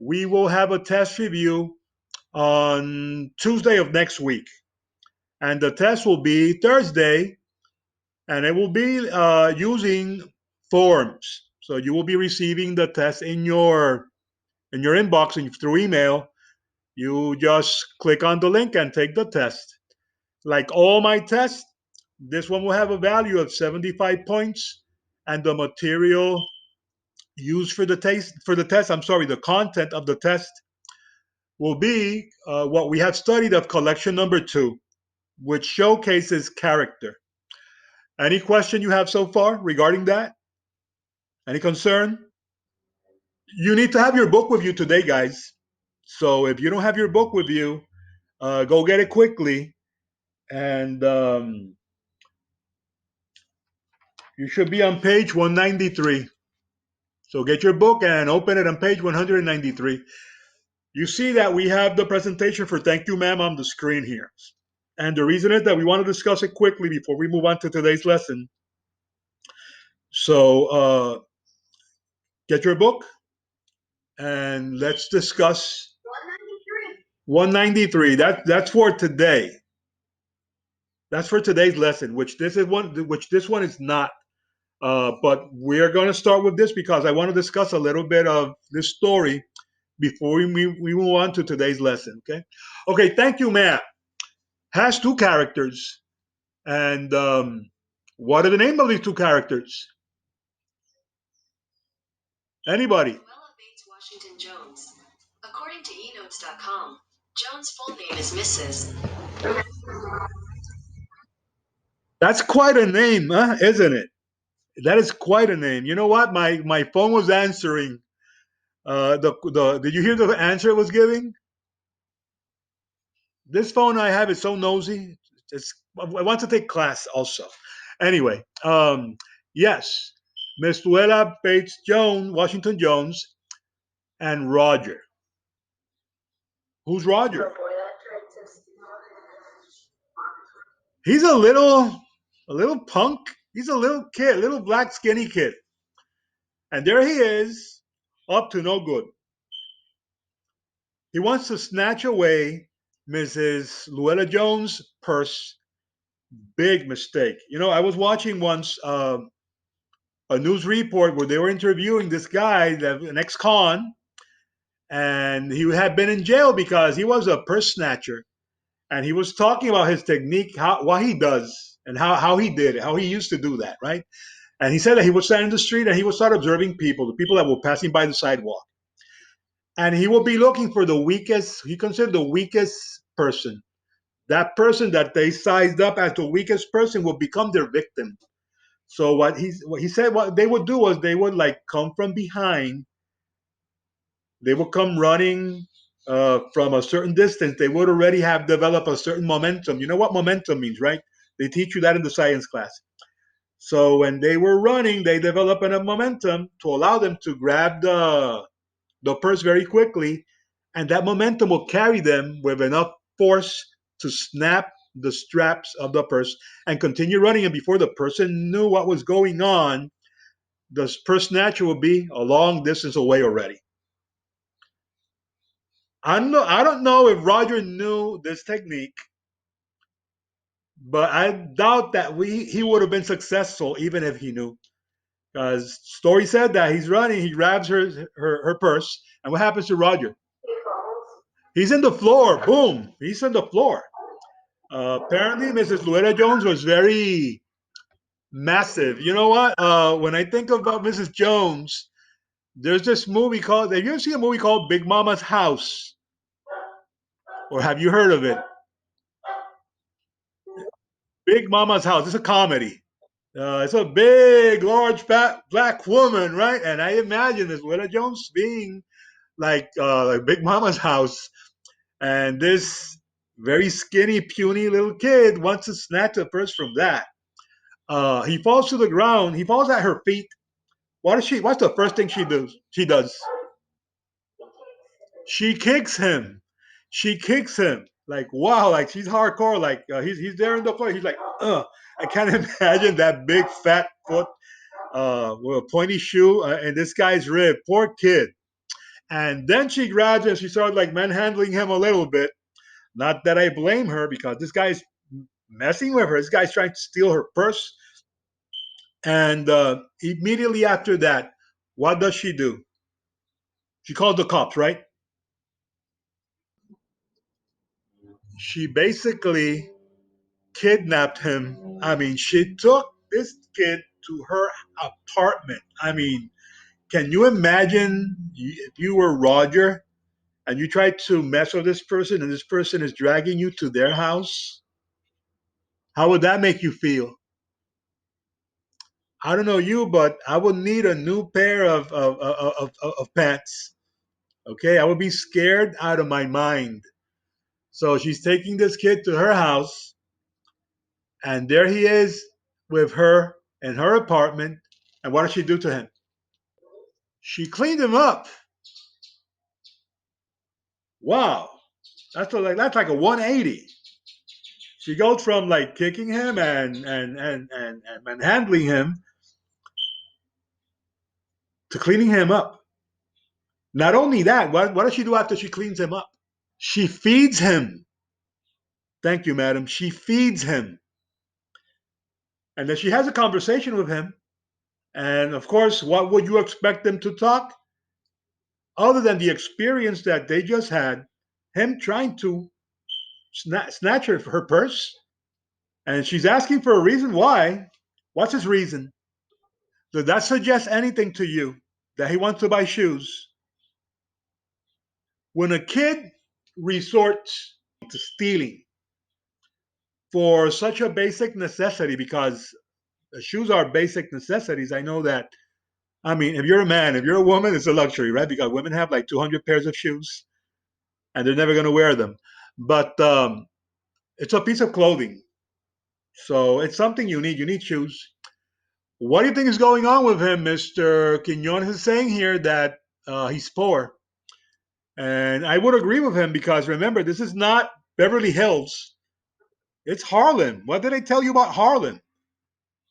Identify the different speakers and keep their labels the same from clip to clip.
Speaker 1: we will have a test review on Tuesday of next week. And the test will be Thursday, and it will be using forms. So you will be receiving the test in your inbox and through email. You just click on the link and take the test. Like all my tests, this one will have a value of 75 points, and the material used for the test, I'm sorry, the content of the test will be what we have studied of collection number 2, which showcases character. Any question you have so far regarding that? Any concern? You need to have your book with you today, guys. So if you don't have your book with you, go get it quickly, and you should be on page 193. So get your book and open it on page 193. You see that we have the presentation for Thank You, Ma'am on the screen here. And the reason is that we want to discuss it quickly before we move on to today's lesson. So get your book and let's discuss 193. That's for today. That's for today's lesson, which this one is not. But we're going to start with this because I want to discuss a little bit of this story before we move on to today's lesson. Okay. Thank you, ma'am. Has two characters, and what are the name of these two characters? Anybody? Washington Jones. According to eNotes.com, Jones' full name is Mrs. That's quite a name, huh? Isn't it? That is quite a name. You know what? My phone was answering. Did you hear the answer it was giving? This phone I have is so nosy. I want to take class also. Anyway, yes, Miss Luella Bates Jones, Washington Jones, and Roger. Who's Roger? He's a little punk. He's a little kid, little black skinny kid. And there he is, up to no good. He wants to snatch away Mrs. Luella Jones' purse. Big mistake. You know, I was watching once a news report where they were interviewing this guy, an ex-con, and he had been in jail because he was a purse snatcher. And he was talking about his technique, what he does, and how he did it, how he used to do that, right? And he said that he would stand in the street and he would start observing people, the people that were passing by the sidewalk. And he would be looking for the weakest, he considered the weakest person. That person that they sized up as the weakest person would become their victim. So what he said what they would do was they would like come from behind. They would come running from a certain distance. They would already have developed a certain momentum. You know what momentum means, right? They teach you that in the science class. So when they were running, they developed a momentum to allow them to grab the purse very quickly, and that momentum will carry them with enough force to snap the straps of the purse and continue running. And before the person knew what was going on, the purse snatcher will be a long distance away already. I don't know if Roger knew this technique, but I doubt that he would have been successful even if he knew. Because story said that he's running, he grabs her purse, and what happens to Roger? He's in the floor. Boom! He's in the floor. Apparently, Mrs. Luella Jones was very massive. You know what? When I think about Mrs. Jones, there's this movie called. Have you ever seen a movie called Big Mama's House? Or have you heard of it? Big Mama's House. It's a comedy. It's a big, large, fat black woman, right? And I imagine this Luella Jones being like Big Mama's house, and this very skinny, puny little kid wants to snatch a purse from that. He falls to the ground. He falls at her feet. What's the first thing she does? She kicks him. She kicks him. Like wow, like she's hardcore. Like he's there in the floor. He's like, I can't imagine that big fat foot with a pointy shoe and this guy's rib. Poor kid. And then she grabs him and she started like manhandling him a little bit. Not that I blame her because this guy's messing with her. This guy's trying to steal her purse. And immediately after that, what does she do? She calls the cops, right? She basically kidnapped him. I mean, she took this kid to her apartment. I mean, can you imagine if you were Roger and you tried to mess with this person and this person is dragging you to their house? How would that make you feel? I don't know you, but I would need a new pair of pants. Okay, I would be scared out of my mind. So she's taking this kid to her house, and there he is with her in her apartment. And what does she do to him? She cleaned him up. Wow, that's like a 180. She goes from like kicking him and manhandling him to cleaning him up. Not only that, what does she do after she cleans him up? She feeds him. Thank you, madam. She feeds him. And then she has a conversation with him. And of course, what would you expect them to talk? Other than the experience that they just had, him trying to snatch her purse. And she's asking for a reason why. What's his reason? Does that suggest anything to you that he wants to buy shoes? When a kid resorts to stealing for such a basic necessity, because shoes are basic necessities, I know that. I mean, if you're a man, if you're a woman, it's a luxury, right? Because women have like 200 pairs of shoes and they're never going to wear them. But it's a piece of clothing. So it's something you need. You need shoes. What do you think is going on with him? Mr. Quinones is saying here that he's poor. And I would agree with him because remember, this is not Beverly Hills. It's Harlem. What did I tell you about Harlem?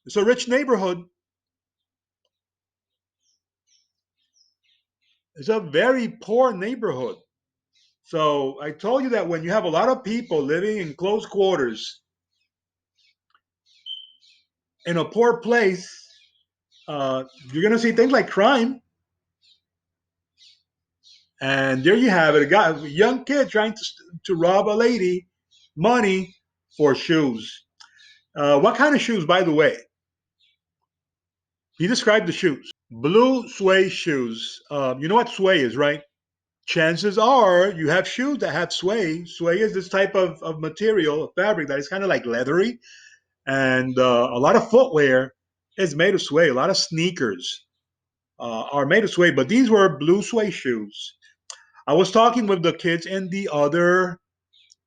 Speaker 1: It's a rich neighborhood. It's a very poor neighborhood. So I told you that when you have a lot of people living in close quarters in a poor place, you're going to see things like crime. And there you have it, a young kid trying to rob a lady money for shoes. What kind of shoes, by the way? He described the shoes. Blue suede shoes. You know what suede is, right? Chances are you have shoes that have suede. Suede is this type of material, of fabric that is kind of like leathery. And a lot of footwear is made of suede. A lot of sneakers are made of suede, but these were blue suede shoes. I was talking with the kids in the other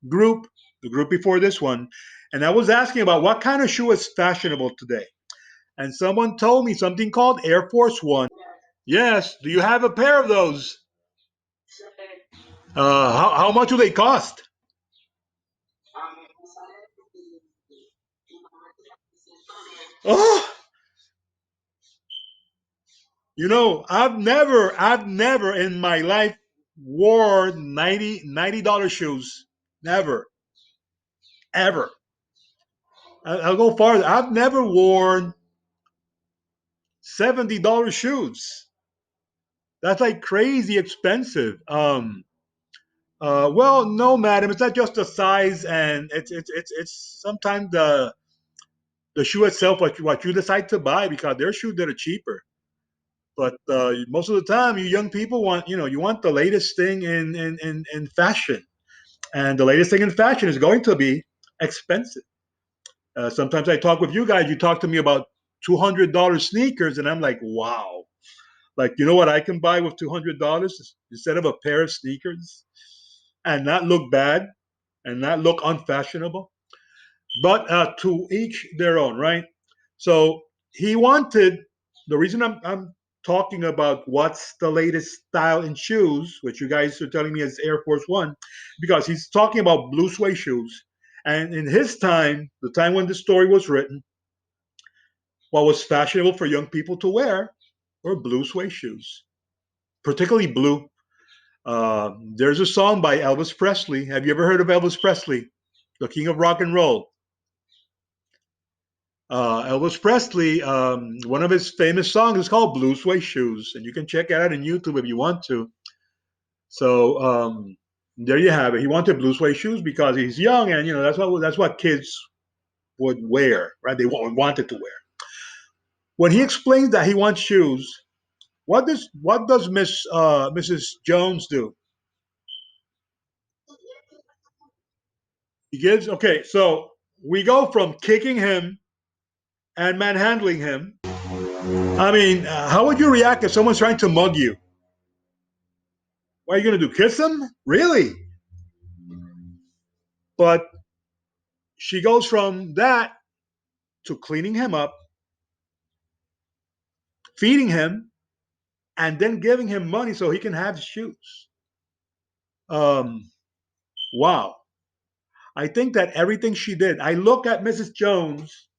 Speaker 1: group, the group before this one, and I was asking about what kind of shoe is fashionable today. And someone told me something called Air Force One. Yes, do you have a pair of those? How much do they cost? Oh, I've never in my life wore $90 shoes. Never, ever. I'll go farther. I've never worn $70 shoes. That's like crazy expensive. Well, no, madam, it's not just the size, and it's sometimes the shoe itself, what you decide to buy, because there are shoes that are cheaper. But most of the time, you young people want you want the latest thing in fashion, and the latest thing in fashion is going to be expensive. Sometimes I talk with you guys. You talk to me about $200 sneakers, and I'm like, wow. Like, you know what I can buy with $200 instead of a pair of sneakers, and not look bad and not look unfashionable. But to each their own, right? So he wanted the reason I'm talking about what's the latest style in shoes, which you guys are telling me is Air Force One, because he's talking about blue suede shoes. And in his time, the time when the story was written, what was fashionable for young people to wear were blue suede shoes, particularly blue. There's a song by Elvis Presley. Have you ever heard of Elvis Presley, the king of rock and roll? Elvis Presley, one of his famous songs is called Blue Suede Shoes, and you can check it out on YouTube if you want to. So there you have it. He wanted blue suede shoes because he's young, and that's what kids would wear, right? They wanted to wear. When he explains that he wants shoes, what does Mrs. Jones do? He gives okay. So we go from kicking him and manhandling him. I mean, how would you react if someone's trying to mug you? What are you gonna do? Kiss him? Really? But she goes from that to cleaning him up, feeding him, and then giving him money so he can have shoes. Um, wow. I think that everything she did, I look at Mrs. Jones,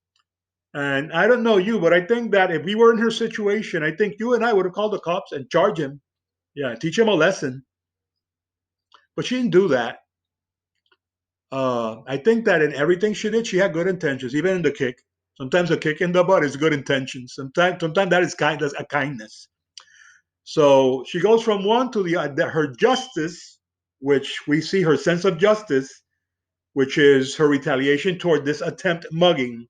Speaker 1: and I don't know you, but I think that if we were in her situation, I think you and I would have called the cops and charged him. Yeah, teach him a lesson. But she didn't do that. I think that in everything she did, she had good intentions, even in the kick. Sometimes a kick in the butt is good intentions. Sometimes that is that's a kindness. So she goes from one to the other. Her justice, which we see her sense of justice, which is her retaliation toward this attempt mugging,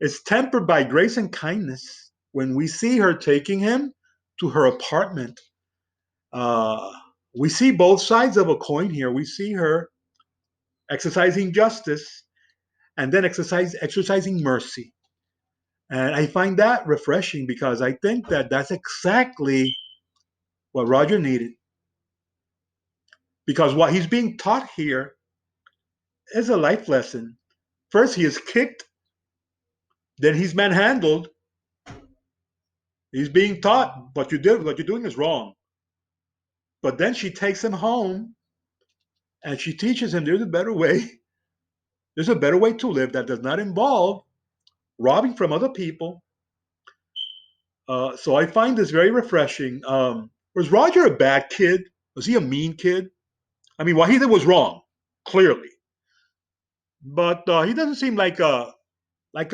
Speaker 1: is tempered by grace and kindness when we see her taking him to her apartment. Uh, we see both sides of a coin here. We see her exercising justice and then exercising mercy. And I find that refreshing because I think that that's exactly what Roger needed. Because what he's being taught here is a life lesson. First, he is kicked, then he's manhandled. He's being taught what you're doing is wrong. But then she takes him home and she teaches him there's a better way. There's a better way to live that does not involve robbing from other people. So I find this very refreshing. Was Roger a bad kid? Was he a mean kid? I mean, what he did was wrong, clearly. But he doesn't seem like a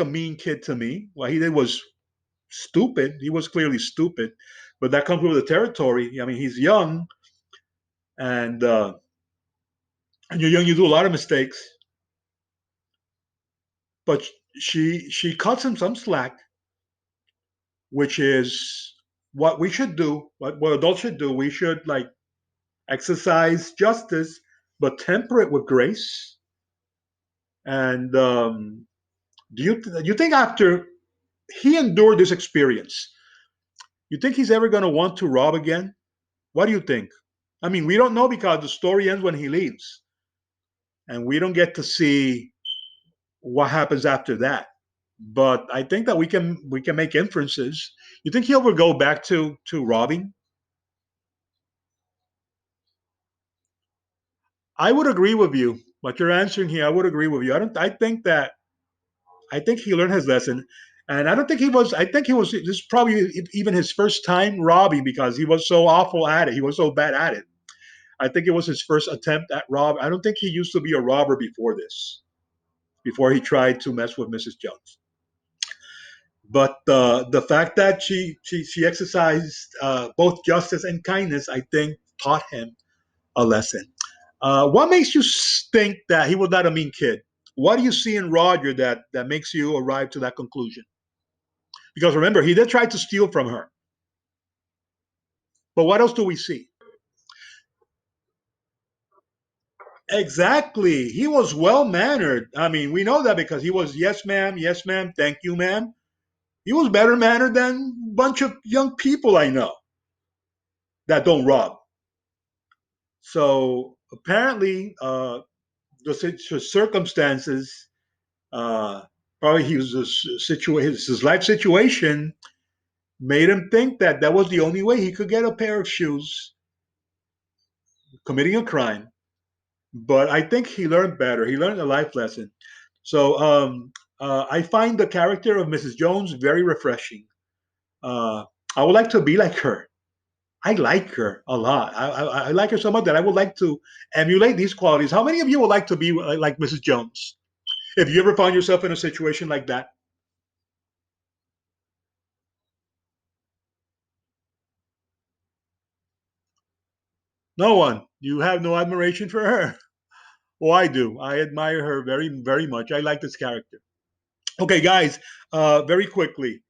Speaker 1: mean kid to me. What he did was stupid. He was clearly stupid, but that comes with the territory. I mean, he's young, and and you're young, you do a lot of mistakes. But she cuts him some slack, which is what we should do. What adults should do. We should like exercise justice, but temper it with grace. And do you think after he endured this experience, you think he's ever going to want to rob again? What do you think? I mean, we don't know because the story ends when he leaves, and we don't get to see what happens after that. But I think that we can make inferences. You think he'll ever go back to robbing? I would agree with you. What you're answering here, I would agree with you. I don't. I think he learned his lesson, and I don't think he was. I think he was. This is probably even his first time robbing because he was so awful at it. He was so bad at it. I think it was his first attempt at rob. I don't think he used to be a robber before this. Before he tried to mess with Mrs. Jones. But the fact that she exercised both justice and kindness, I think, taught him a lesson. What makes you think that he was not a mean kid? What do you see in Roger that makes you arrive to that conclusion? Because remember, he did try to steal from her. But what else do we see? Exactly. He was well mannered. I mean, we know that because he was yes, ma'am, thank you, ma'am. He was better mannered than a bunch of young people I know that don't rob. So apparently, the circumstances, uh, probably his life situation made him think that that was the only way he could get a pair of shoes, committing a crime. But I think he learned better. He learned a life lesson. So I find the character of Mrs. Jones very refreshing. Uh, I would like to be like her. I like her a lot. I like her so much that I would like to emulate these qualities. How many of you would like to be like Mrs. Jones? If you ever found yourself in a situation like that? No one. You have no admiration for her. Oh, I do. I admire her very, very much. I like this character. Okay, guys, very quickly.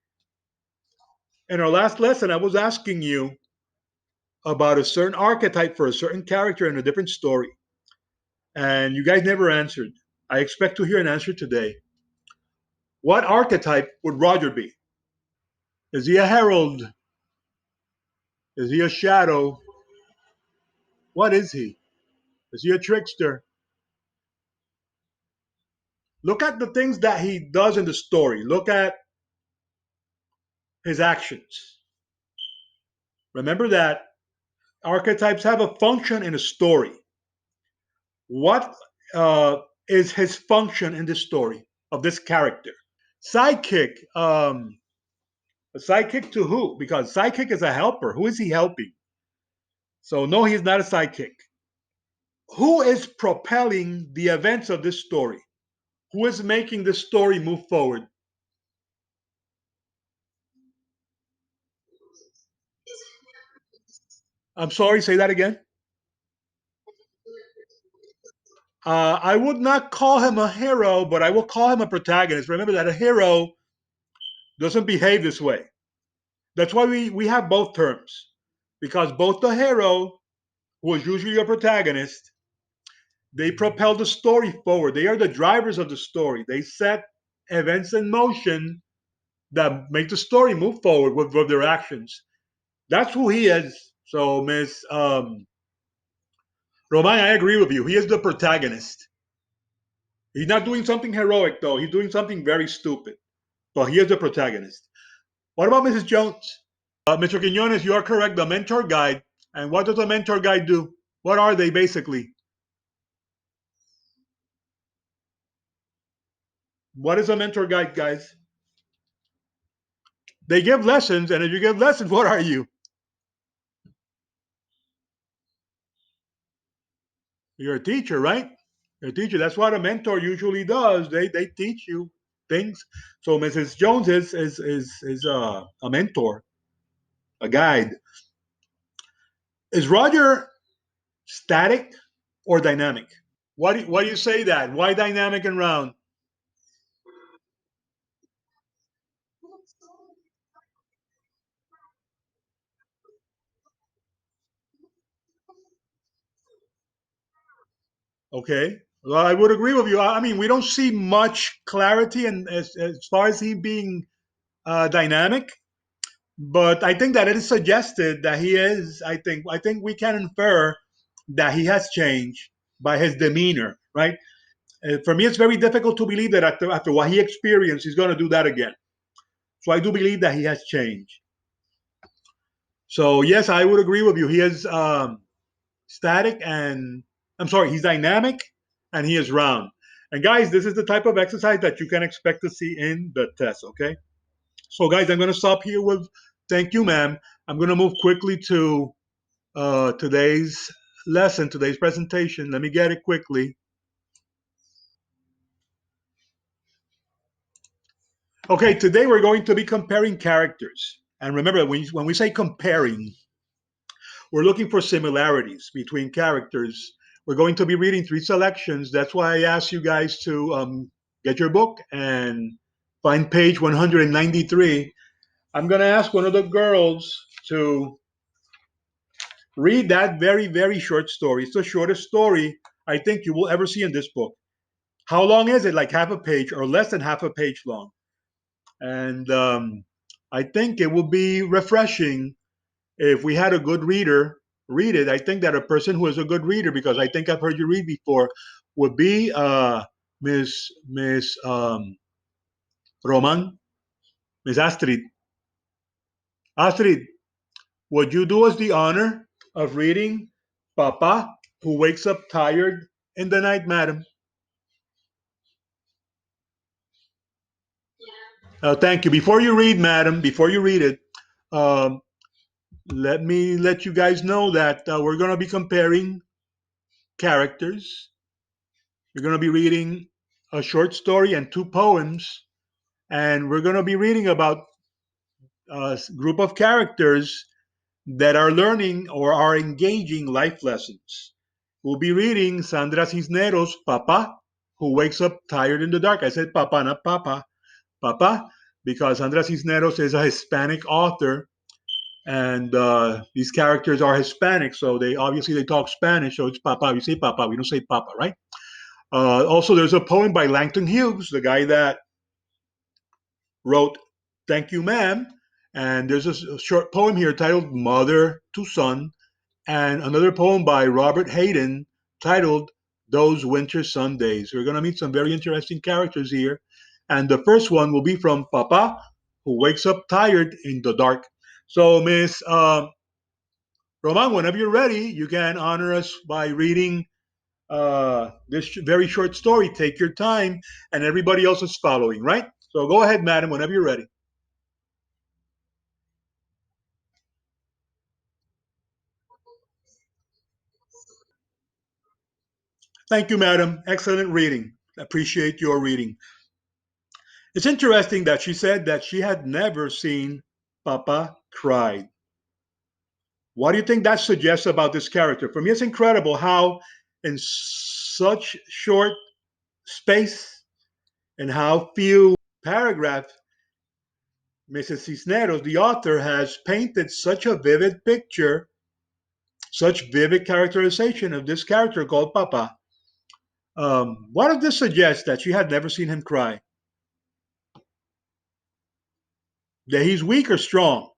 Speaker 1: In our last lesson, I was asking you about a certain archetype for a certain character in a different story, and you guys never answered. I expect to hear an answer today. What archetype would Roger be? Is he a herald? Is he a shadow? What is he? Is he a trickster? Look at the things that he does in the story. Look at his actions. Remember that archetypes have a function in a story. What uh, is his function in this story of this character? Sidekick. A sidekick to who? Because sidekick is a helper. Who is he helping? So no, he's not a sidekick. Who is propelling the events of this story? Who is making the story move forward? I'm sorry, say that again. I would not call him a hero, but I will call him a protagonist. Remember that a hero doesn't behave this way. That's why we have both terms. Because both the hero, who is usually a protagonist, they propel the story forward. They are the drivers of the story. They set events in motion that make the story move forward with their actions. That's who he is. So, Miss Roman, I agree with you. He is the protagonist. He's not doing something heroic, though. He's doing something very stupid. But he is the protagonist. What about Mrs. Jones? Mr. Quinones, you are correct. The mentor guide. And what does a mentor guide do? What are they basically? What is a mentor guide, guys? They give lessons, and if you give lessons, what are you? You're a teacher, right? You're a teacher. That's what a mentor usually does. They teach you things. So Mrs. Jones is a mentor, a guide. Is Roger static or dynamic? Why do you say that? Why dynamic and round? Okay. Well, I would agree with you. I mean, we don't see much clarity, and as far as he being dynamic, but I think that it is suggested that he is. I think we can infer that he has changed by his demeanor, right? For me, it's very difficult to believe that after what he experienced, he's going to do that again. So I do believe that he has changed. So yes, I would agree with you. He is static and I'm sorry, he's dynamic and he is round. And guys, this is the type of exercise that you can expect to see in the test. Okay. So guys, I'm going to stop here with thank you, ma'am. I'm going to move quickly to today's lesson, today's presentation. Let me get it quickly. Okay, today we're going to be comparing characters. And remember, when we say comparing, we're looking for similarities between characters. We're going to be reading three selections. That's why I asked you guys to get your book and find page 193. I'm going to ask one of the girls to read that very, very short story. It's the shortest story I think you will ever see in this book. How long is it? Like half a page or less than half a page long. And I think it will be refreshing if we had a good reader read it. I think that a person who is a good reader, because I think I've heard you read before, would be Miss Roman, Miss Astrid. Astrid, would you do us the honor of reading Papa, who wakes up tired in the night, madam? Thank you. Before you read, madam, before you read it, um, let me let you guys know that we're going to be comparing characters. We're going to be reading a short story and two poems, and we're going to be reading about a group of characters that are learning or are engaging life lessons. We'll be reading Sandra Cisneros' Papa, who wakes up tired in the dark. I said Papa, not Papa. Papa, because Sandra Cisneros is a Hispanic author, and these characters are Hispanic, so they obviously they talk Spanish, so it's Papa. We say Papa, we don't say Papa, right? Also, there's a poem by Langton Hughes, the guy that wrote "Thank You, Ma'am," and there's a short poem here titled "Mother to Son," and another poem by Robert Hayden titled "Those Winter Sundays." We're going to meet some very interesting characters here, and the first one will be from Papa, who wakes up tired in the dark. So, Miss Roman, whenever you're ready, you can honor us by reading this very short story. Take your time, and everybody else is following, right? So go ahead, madam, whenever you're ready. Thank you, madam. Excellent reading. Appreciate your reading. It's interesting that she said that she had never seen Papa cry. What do you think that suggests about this character? For me, it's incredible how, in such short space and how few paragraphs, Mrs. Cisneros, the author, has painted such a vivid picture, such vivid characterization of this character called Papa. What does this suggest that she had never seen him cry? That he's weak or strong?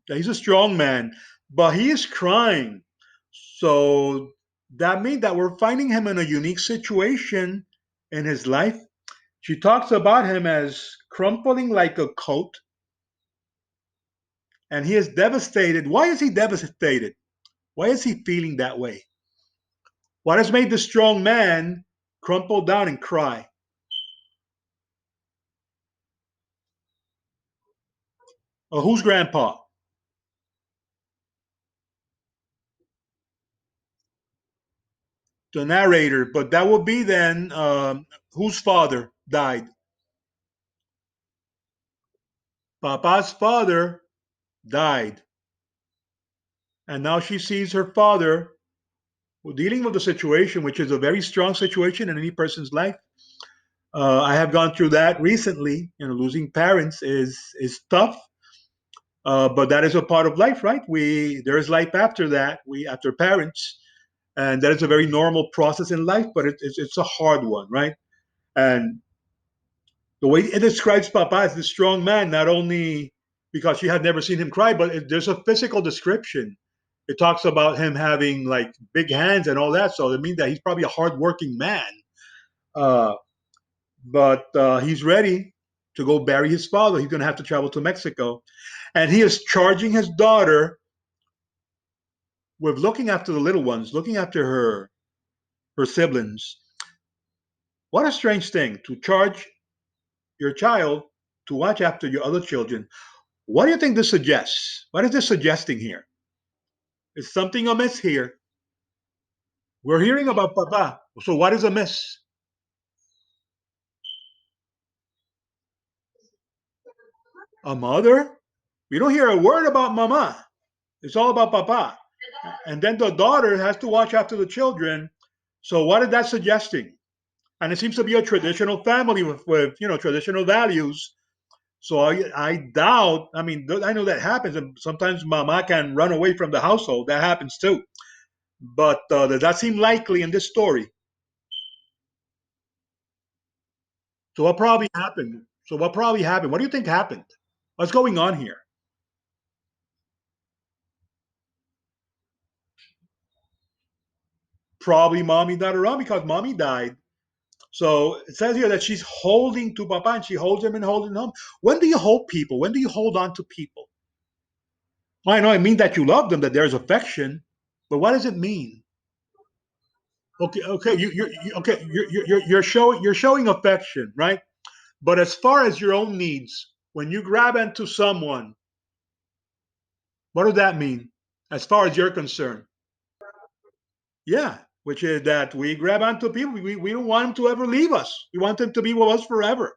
Speaker 1: That he's a strong man, but he is crying. So that means that we're finding him in a unique situation in his life. She talks about him as crumpling like a coat, and he is devastated. Why is he devastated? Why is he feeling that way? What has made the strong man crumple down and cry? Who's grandpa? The narrator. But that would be then whose father died? Papa's father died. And now she sees her father dealing with the situation, which is a very strong situation in any person's life. I have gone through that recently. You know, losing parents is tough, but that is a part of life, right? We there is life after that. We after parents, and that is a very normal process in life, but it's a hard one, right? And the way it describes Papa as this strong man, not only because she had never seen him cry, but there's a physical description. It talks about him having like big hands and all that, so it means that he's probably a hardworking man. Uh, but he's ready to go bury his father. He's going to have to travel to Mexico, and he is charging his daughter with looking after the little ones, looking after her siblings. What a strange thing to charge your child to watch after your other children. What do you think this suggests? What is this suggesting here? Is something amiss here? We're hearing about Papa. So what is amiss? A mother? We don't hear a word about Mama. It's all about Papa. And then the daughter has to watch after the children. So what is that suggesting? And it seems to be a traditional family with traditional values. So I doubt. I mean, I know that happens, and sometimes Mama can run away from the household. That happens too. But does that seem likely in this story? So what probably happened? So what probably happened? What do you think happened? What's going on here? Probably mommy not around because mommy died. So it says here that she's holding to Papa and she holds him and holding him. When do you hold people? When do you hold on to people? I know it means that you love them, that there's affection, but what does it mean? Okay, okay, okay. You're showing affection, right? But as far as your own needs, when you grab into someone What does that mean as far as you're concerned? Yeah, which is that we grab onto people. We don't want them to ever leave us. We want them to be with us forever.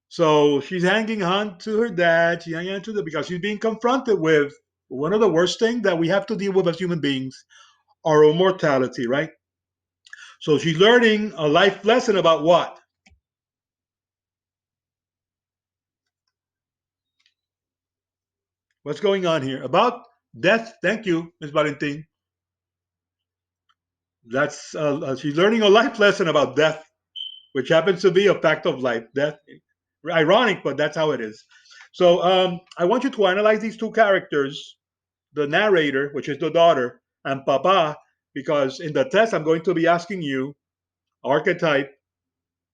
Speaker 1: So she's hanging on to her dad. She's hanging on to the because she's being confronted with one of the worst things that we have to deal with as human beings, our own mortality, right? So she's learning a life lesson about what? What's going on here? About death. Thank you, Ms. Valentin. That's she's learning a life lesson about death, which happens to be a fact of life. Death, ironic, but that's how it is. So I want you to analyze these two characters, the narrator, which is the daughter, and Papa, because in the test I'm going to be asking you archetype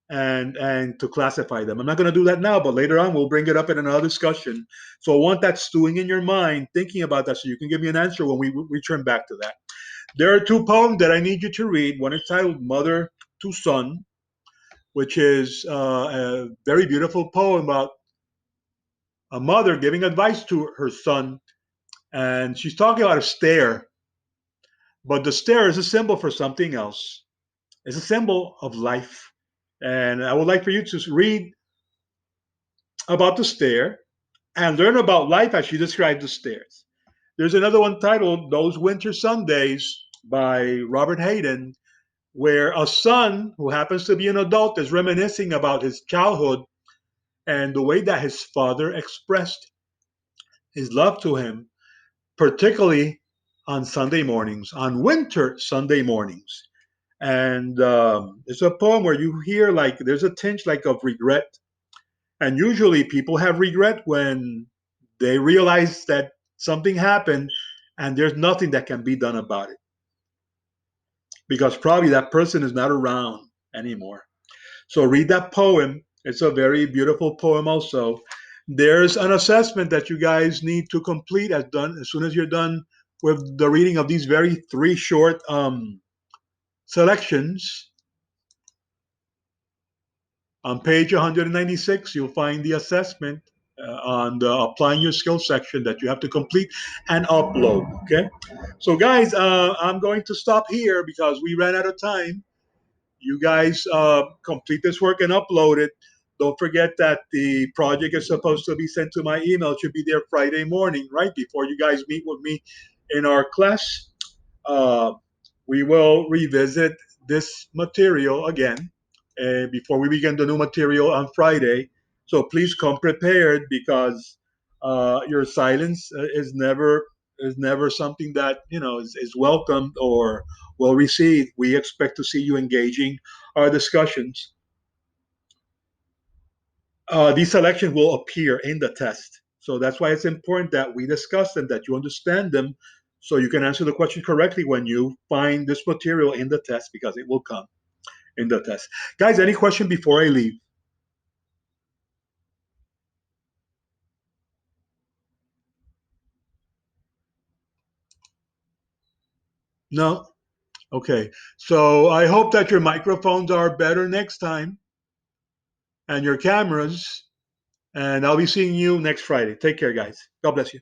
Speaker 1: and to classify them. I'm not going to do that now, but later on we'll bring it up in another discussion. So I want that stewing in your mind, thinking about that, so you can give me an answer when we return back to that. There are two poems that I need you to read. One is titled "Mother to Son," which is a very beautiful poem about a mother giving advice to her son, and she's talking about a stair, but the stair is a symbol for something else. It's a symbol of life. And I would like for you to read about the stair and learn about life as she described the stairs. There's another one titled Those Winter Sundays by Robert Hayden, where a son who happens to be an adult is reminiscing about his childhood and the way that his father expressed his love to him, particularly on Sunday mornings, on winter Sunday mornings. And it's a poem where you hear like there's a tinge like of regret, and usually people have regret when they realize that something happened and there's nothing that can be done about it because probably that person is not around anymore. So read that poem. It's a very beautiful poem also. There's an assessment that you guys need to complete as soon as you're done with the reading of these very three short selections. On page 196, you'll find the assessment on the applying your skills section that you have to complete and upload. Okay. So, guys, I'm going to stop here because we ran out of time. You guys complete this work and upload it. Don't forget that the project is supposed to be sent to my email. It should be there Friday morning, right before you guys meet with me in our class. Uh, we will revisit this material again before we begin the new material on Friday. So please come prepared because your silence is never something that is welcomed or well received. We expect to see you engaging our discussions. These selections will appear in the test. So that's why it's important that we discuss them, that you understand them, so you can answer the question correctly when you find this material in the test, because it will come in the test. Guys, any question before I leave? No? Okay. So I hope that your microphones are better next time and your cameras. And I'll be seeing you next Friday. Take care, guys. God bless you.